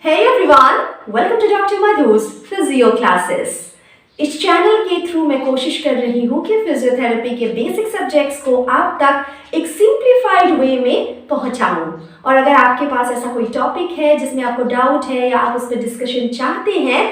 Hey everyone, welcome to Dr. Madhu's Physio Classes. इस channel के through मैं कोशिश कर रही हूँ कि फिजियोथेरेपी के बेसिक सब्जेक्ट्स को आप तक एक सिंप्लीफाइड वे में पहुँचाऊँ। और अगर आपके पास ऐसा कोई टॉपिक है जिसमें आपको डाउट है या आप उस पर डिस्कशन चाहते हैं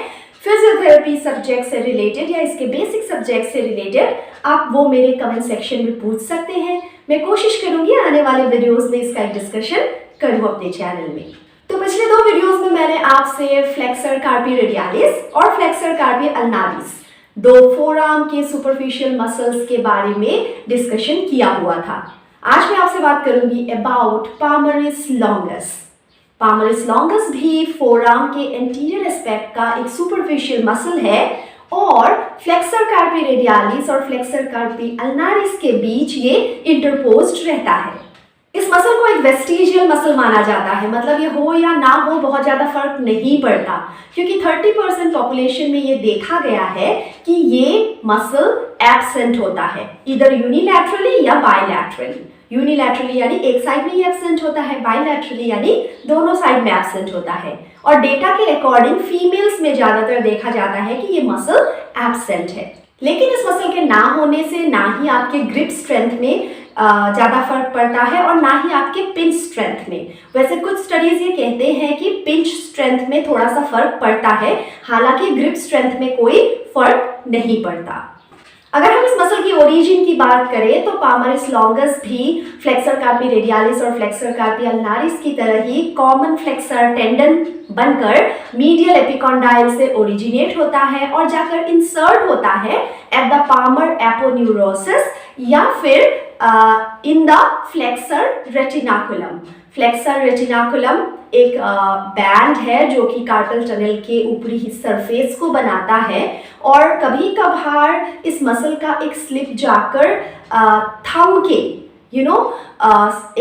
फिजियोथेरेपी सब्जेक्ट से रिलेटेड या इसके बेसिक सब्जेक्ट से रिलेटेड, आप वो मेरे कमेंट सेक्शन में पूछ सकते हैं। मैं कोशिश करूँगी आने वाले वीडियोज़ में इसका एक डिस्कशन करूँ अपने चैनल में। तो पिछले दो वीडियोस में मैंने आपसे फ्लेक्सर कार्पी रेडियालिस और फ्लेक्सर कार्पी अल्नारिस, दो फोरआर्म के सुपरफिशियल मसल्स के बारे में डिस्कशन किया हुआ था। आज मैं आपसे बात करूंगी अबाउट पामरिस लॉन्गस। पामरिस लॉन्गस भी फोरआर्म के एंटीरियर एस्पेक्ट का एक सुपरफिशियल मसल है और फ्लेक्सर कार्पी रेडियालिस और फ्लेक्सर कार्पी अल्नारिस के बीच ये इंटरपोज्ड रहता है। इस मसल को एक वेस्टिजियल मसल माना जाता है, मतलब ये हो या ना हो बहुत ज़्यादा फर्क नहीं पड़ता, क्योंकि 30% पॉपुलेशन में ये देखा गया है कि ये मसल एब्सेंट होता है, इधर यूनिलैटरली या बायलैटरली। यूनिलैटरली यानी एक साइड में ही एब्सेंट होता है, बायलैटरली यानी दोनों साइड में एब्सेंट होता है। और डेटा के अकॉर्डिंग फीमेल्स में ज़्यादातर देखा जाता है कि ये मसल एब्सेंट है। लेकिन इस मसल के ना होने से ना ही आपके ग्रिप स्ट्रेंथ में ज़्यादा फर्क पड़ता है और ना ही आपके पिंच स्ट्रेंथ में। वैसे कुछ स्टडीज ये कहते हैं कि पिंच स्ट्रेंथ में थोड़ा सा फर्क पड़ता है, हालांकि ग्रिप स्ट्रेंथ में कोई फर्क नहीं पड़ता। अगर हम इस मसल की ओरिजिन की बात करें तो पामरिस लॉन्गस भी फ्लेक्सर कार्पी रेडियालिस और फ्लेक्सर कार्पी अल्नारिस की तरह ही कॉमन फ्लेक्सर टेंडन बनकर मीडियल एपिकॉन्डाइल से ओरिजिनेट होता है और जाकर इंसर्ट होता है एट द पामर एपोन्यूरोसिस या फिर in the flexor retinaculum. Flexor retinaculum एक बैंड है जो कि कार्पल टनल के ऊपरी सरफेस को बनाता है और कभी कभार इस मसल का एक स्लिप जाकर थंब के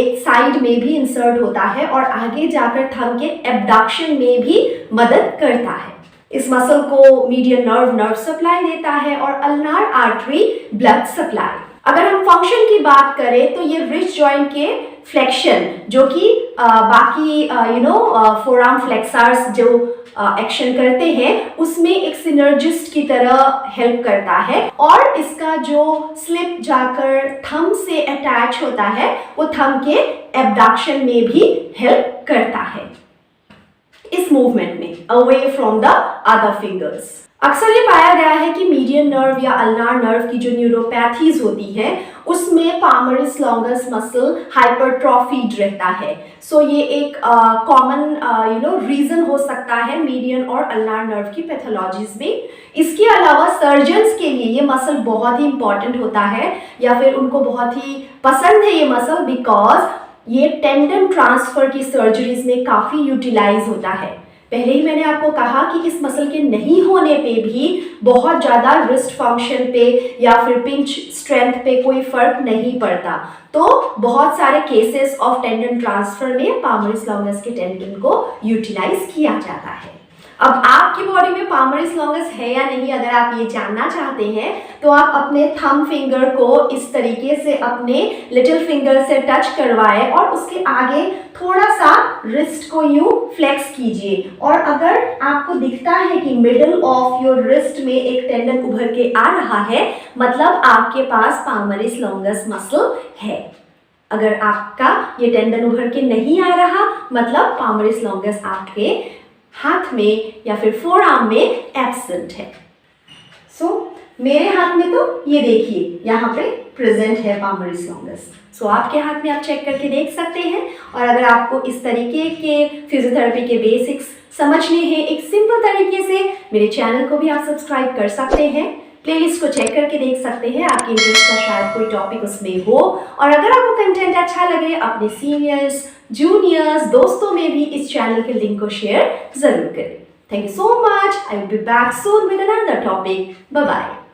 एक साइड में भी इंसर्ट होता है और आगे जाकर थंब के एब्डक्शन में भी मदद करता है। इस मसल को मीडियन नर्व सप्लाई देता है और अल्नार आर्टरी ब्लड सप्लाई। अगर हम फंक्शन की बात करें तो ये रिस्ट जॉइंट के फ्लेक्शन जो कि बाकी फोरआर्म फ्लेक्सर्स जो एक्शन करते हैं उसमें एक सिनर्जिस्ट की तरह हेल्प करता है और इसका जो स्लिप जाकर थंब से अटैच होता है वो थंब के एब्डक्शन में भी हेल्प करता है इस मूवमेंट में away from the other fingers. अक्सर ये पाया गया है कि मीडियन नर्व या अल्नार नर्व की जो न्यूरोपैथीज होती हैं उसमें पामरिस लॉन्गस मसल हाइपरट्रॉफीड रहता है। सो ये एक कॉमन रीजन हो सकता है मीडियन और अल्नार नर्व की पैथोलॉजीज में। इसके अलावा सर्जन्स के लिए ये मसल बहुत ही इंपॉर्टेंट होता है या फिर उनको बहुत ही पसंद है ये मसल, बिकॉज ये टेंडन ट्रांसफर की सर्जरीज में काफ़ी यूटिलाइज होता है। पहले ही मैंने आपको कहा कि इस मसल के नहीं होने पे भी बहुत ज़्यादा रिस्ट फंक्शन पे या फिर पिंच स्ट्रेंथ पे कोई फर्क नहीं पड़ता। तो बहुत सारे केसेस ऑफ टेंडन ट्रांसफर में पामरिस लॉन्गस के टेंडन को यूटिलाइज किया जाता है। अब आपकी बॉडी में पामरिस लॉन्गस है या नहीं, अगर आप ये जानना चाहते हैं तो आप अपने थंब फिंगर को इस तरीके से अपने लिटिल फिंगर से टच करवाएं और उसके आगे थोड़ा सा रिस्ट को यूं फ्लेक्स कीजिए और अगर आपको दिखता है कि मिडल ऑफ योर रिस्ट में एक टेंडन उभर के आ रहा है, मतलब आपके पास पामरिस लॉन्गस मसल है। अगर आपका ये टेंडन उभर के नहीं आ रहा, मतलब पामरिस लॉन्गस आपके हाथ में या फिर फोरआर्म में एब्सेंट है। सो मेरे हाथ में तो ये देखिए यहाँ पे प्रेजेंट है पामरिस लॉन्गस। सो आपके हाथ में आप चेक करके देख सकते हैं। और अगर आपको इस तरीके के फिजियोथेरेपी के बेसिक्स समझने हैं एक सिंपल तरीके से, मेरे चैनल को भी आप सब्सक्राइब कर सकते हैं। प्लेलिस्ट को चेक करके देख सकते हैं, आपके इंटरेस्ट का शायद कोई टॉपिक उसमें हो। और अगर आपको कंटेंट अच्छा लगे अपने सीनियर्स, जूनियर्स, दोस्तों में भी इस चैनल के लिंक को शेयर जरूर करें। Thank you so much. I will be back soon with another topic. Bye bye.